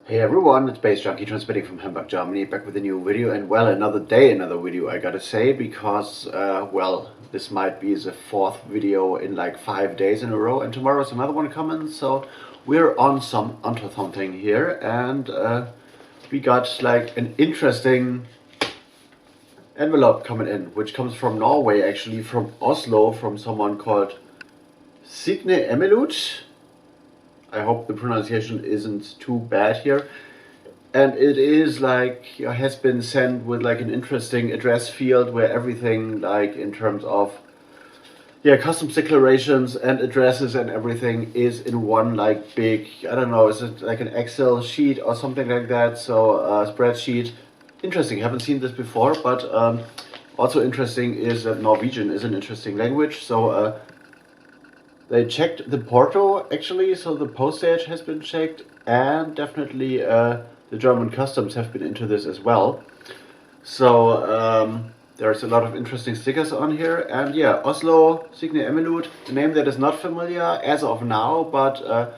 Hey everyone, it's baze.djunkiii transmitting from Hamburg, Germany, back with a new video, and well, another day, another video, I gotta say, because, well, this might be the fourth video in like 5 days in a row, and tomorrow's another one coming, so we're on some Intrauterin thing here, and we got like an interesting envelope coming in, which comes from Norway, actually, from Oslo, from someone called Gegen. I hope the pronunciation isn't too bad here. And it is like, has been sent with like an interesting address field where everything like in terms of customs declarations and addresses and everything is in one like big, I don't know, is it like an Excel sheet or something like that? So a spreadsheet. Interesting, haven't seen this before, but also interesting is that Norwegian is an interesting language. So they checked the porto actually, so the postage has been checked, and definitely the German customs have been into this as well. So there's a lot of interesting stickers on here, and yeah, Oslo, Gegen, a name that is not familiar as of now, but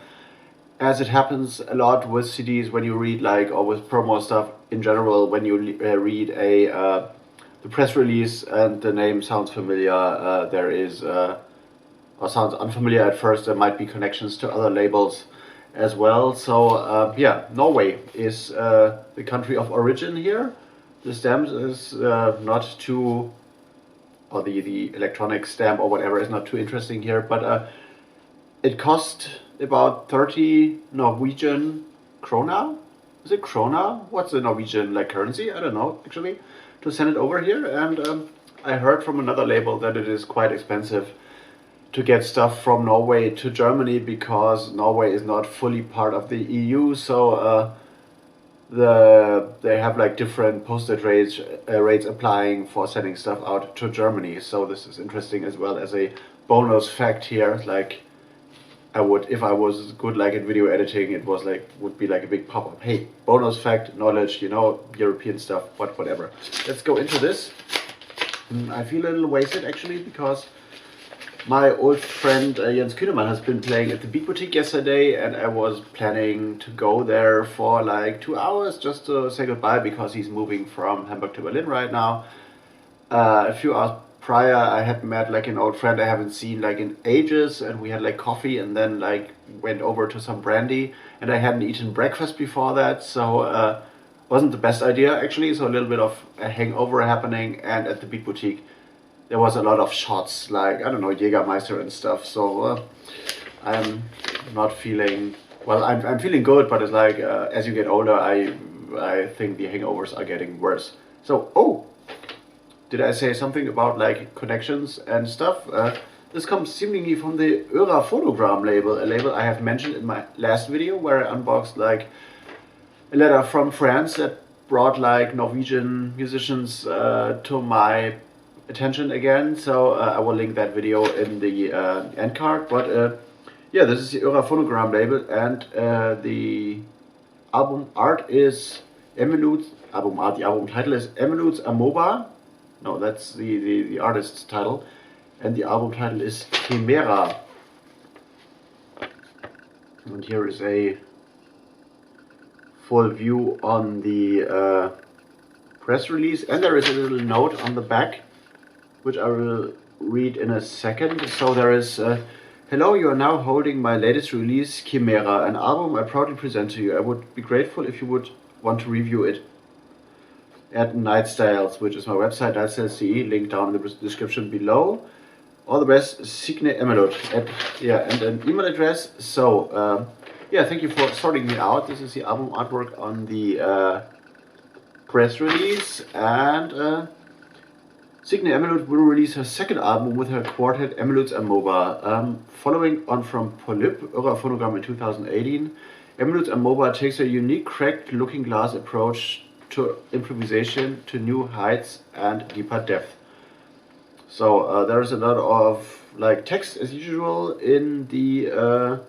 as it happens a lot with CDs when you read like, or with promo stuff in general, when you read the press release and the name sounds familiar, there is or sounds unfamiliar at first, there might be connections to other labels as well. So yeah, Norway is the country of origin here. The stamp is not too, or the electronic stamp or whatever is not too interesting here, but it cost about 30 Norwegian krona. Is it krona? What's the Norwegian like currency? I don't know actually, to send it over here. And I heard from another label that it is quite expensive to get stuff from Norway to Germany, because Norway is not fully part of the EU, so they have like different postage rates applying for sending stuff out to Germany. So this is interesting as well as a bonus fact here. Like I would, if I was good like at video editing, it was like would be like a big pop-up. Hey, bonus fact, knowledge, you know, European stuff, whatever. Let's go into this. I feel a little wasted actually, because my old friend Jens Kühnemann has been playing at the Beat Boutique yesterday, and I was planning to go there for like 2 hours just to say goodbye, because he's moving from Hamburg to Berlin right now. A few hours prior I had met like an old friend I haven't seen like in ages, and we had like coffee and then like went over to some brandy, and I hadn't eaten breakfast before that, so wasn't the best idea actually, so a little bit of a hangover happening. And at the Beat Boutique there was a lot of shots, like, I don't know, Jägermeister and stuff, so I'm not feeling, well, I'm feeling good, but it's like, as you get older, I think the hangovers are getting worse. So, oh, did I say something about, like, connections and stuff? This comes seemingly from the fonogram label, a label I have mentioned in my last video, where I unboxed, like, a letter from France that brought, like, Norwegian musicians to my attention again, so I will link that video in the end card. But yeah, this is the fonogram label, and the album art is the album title is Emiludes Amoeba. No, that's the artist's title, and the album title is Chimera. And here is a full view on the press release, and there is a little note on the back, which I will read in a second. So there is, hello, you are now holding my latest release, Chimera, an album I proudly present to you. I would be grateful if you would want to review it at Night Styles, which is my website, nightstyles.de, link down in the description below. All the best, Gegen Emilud. And an email address. So, yeah, thank you for sorting me out. This is the album artwork on the press release, and Gegen Emilud will release her second album with her quartet Emiludes Amoeba. Following on from Polyp, Phonogram in 2018, Emiludes Amoeba takes a unique cracked looking glass approach to improvisation to new heights and deeper depth. So there is a lot of like text as usual in the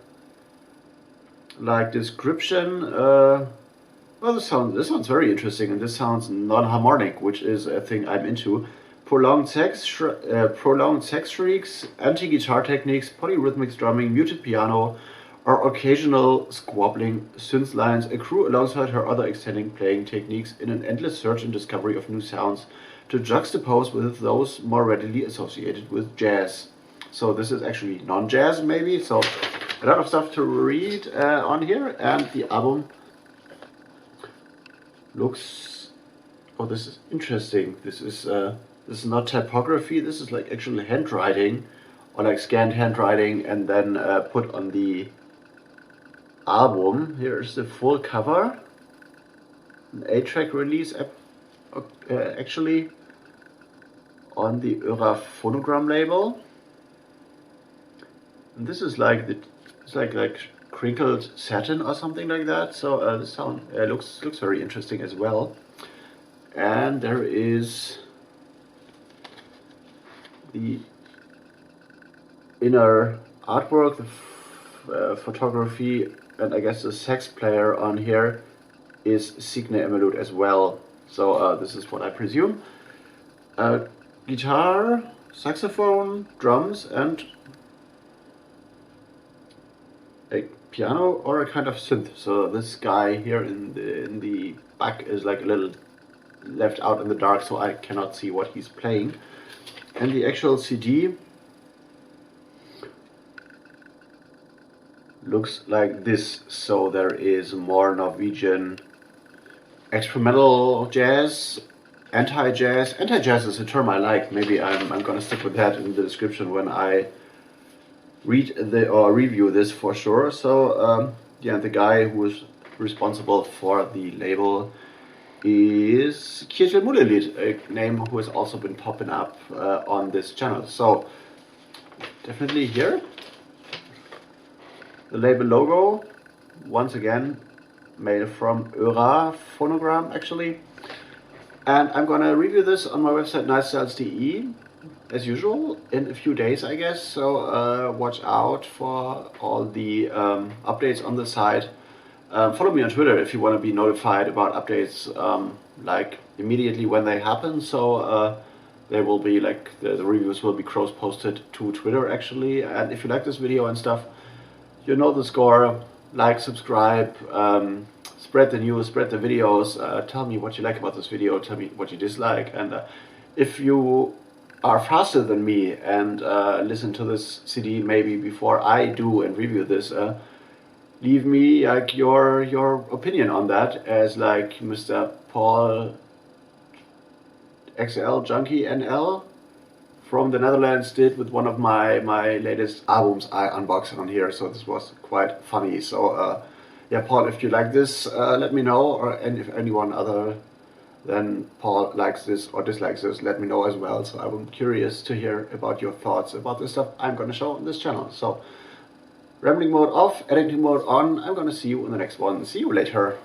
like description. Well, this sounds very interesting, and this sounds non-harmonic, which is a thing I'm into. Prolonged sex shrieks, anti-guitar techniques, polyrhythmic strumming, muted piano, Our occasional squabbling synth lines accrue alongside her other extending playing techniques in an endless search and discovery of new sounds to juxtapose with those more readily associated with jazz. So this is actually non-jazz maybe, so a lot of stuff to read on here, and the album looks, oh, this is interesting. This is not typography, this is like actual handwriting, or like scanned handwriting and then put on the album. Here's the full cover, an 8-track release actually on the fonogram label. And this is like it's like crinkled satin or something like that. So this sound looks very interesting as well. And there is the inner artwork, the photography, and I guess the sax player on here is Signe Emelut as well. So this is what I presume. Guitar, saxophone, drums, and a piano or a kind of synth. So this guy here in the back is like a little left out in the dark, so I cannot see what he's playing. And the actual CD looks like this. So there is more Norwegian experimental jazz, anti-jazz. Anti-jazz is a term I like. Maybe I'm gonna stick with that in the description when I read or review this for sure. So yeah, the guy who is responsible for the label is Kirchel Mulelid, a name who has also been popping up on this channel. So definitely here. The label logo, once again, made from fonogram actually. And I'm gonna review this on my website nicestyles.de as usual in a few days, I guess. So watch out for all the updates on the site. Follow me on Twitter if you want to be notified about updates like immediately when they happen. So they will be like the reviews will be cross posted to Twitter actually. And if you like this video and stuff, you know the score. Like, subscribe, spread the news, spread the videos. Tell me what you like about this video. Tell me what you dislike. And if you are faster than me and listen to this CD maybe before I do and review this, leave me like your opinion on that, as like Mr. Paul XL Junkie NL from the Netherlands did with one of my latest albums I unboxed on here. So this was quite funny. So yeah, Paul, if you like this, let me know, and if anyone other than Paul likes this or dislikes this, let me know as well. So I'm curious to hear about your thoughts about the stuff I'm gonna show on this channel. So rambling mode off, editing mode on. I'm gonna see you in the next one. See you later.